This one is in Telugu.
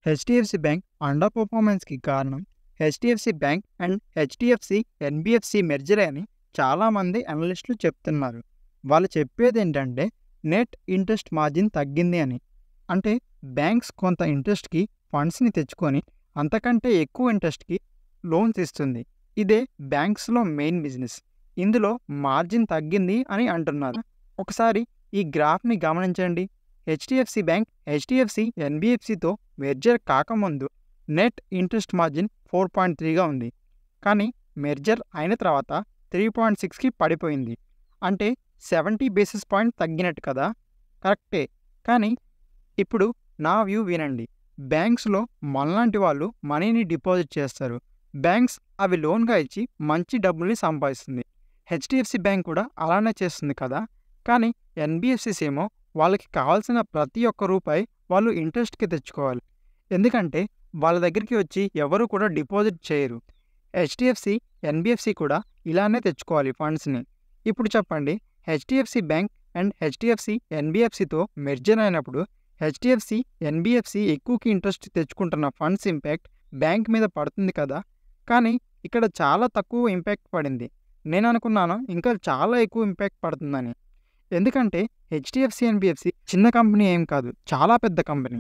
హెచ్డిఎఫ్సి బ్యాంక్ అండర్ పర్ఫార్మెన్స్కి కారణం HDFC bank and HDFC NBFC merger అని చాలామంది అనలిస్టులు చెప్తున్నారు. వాళ్ళు చెప్పేది ఏంటంటే నెట్ ఇంట్రెస్ట్ మార్జిన్ తగ్గింది అని. అంటే బ్యాంక్స్ కొంత ఇంట్రెస్ట్కి ఫండ్స్ని తెచ్చుకొని అంతకంటే ఎక్కువ ఇంట్రెస్ట్కి లోన్స్ ఇస్తుంది. ఇదే బ్యాంక్స్లో మెయిన్ బిజినెస్. ఇందులో మార్జిన్ తగ్గింది అని అంటున్నారు. ఒకసారి ఈ గ్రాఫ్ని గమనించండి. హెచ్డిఎఫ్సి బ్యాంక్ హెచ్డిఎఫ్సి ఎన్బిఎఫ్సితో మెర్జర్ కాకముందు నెట్ ఇంట్రెస్ట్ మార్జిన్ 4.3గా ఉంది. కానీ మెర్జర్ అయిన తర్వాత 3.6కి పడిపోయింది. అంటే 70 బేసిస్ పాయింట్ తగ్గినట్టు కదా. కరెక్టే. కానీ ఇప్పుడు నా వ్యూ వినండి. బ్యాంక్స్లో మనలాంటి వాళ్ళు మనీని డిపాజిట్ చేస్తారు. బ్యాంక్స్ అవి లోన్గా ఇచ్చి మంచి డబ్బుల్ని సంపాదిస్తుంది. హెచ్డిఎఫ్సి బ్యాంక్ కూడా అలానే చేస్తుంది కదా. కానీ ఎన్బిఎఫ్సిస్ ఏమో వాళ్ళకి కావాల్సిన ప్రతి ఒక్క రూపాయి వాళ్ళు ఇంట్రెస్ట్కి తెచ్చుకోవాలి. ఎందుకంటే వాళ్ళ దగ్గరికి వచ్చి ఎవరు కూడా డిపాజిట్ చేయరు. హెచ్డిఎఫ్సి ఎన్బిఎఫ్సి కూడా ఇలానే తెచ్చుకోవాలి ఫండ్స్ని. ఇప్పుడు చెప్పండి, హెచ్డిఎఫ్సి బ్యాంక్ అండ్ హెచ్డిఎఫ్సి ఎన్బిఎఫ్సితో మెర్జర్ అయినప్పుడు హెచ్డిఎఫ్సి ఎన్బిఎఫ్సి ఎక్కువకి ఇంట్రెస్ట్ తెచ్చుకుంటున్న ఫండ్స్ ఇంపాక్ట్ బ్యాంక్ మీద పడుతుంది కదా. కానీ ఇక్కడ చాలా తక్కువ ఇంపాక్ట్ పడింది. నేను అనుకున్నాను ఇంకా చాలా ఎక్కువ ఇంపాక్ట్ పడుతుందని. ఎందుకంటే హెచ్డిఎఫ్సి ఎన్బిఎఫ్సి చిన్న కంపెనీ ఏం కాదు, చాలా పెద్ద కంపెనీ.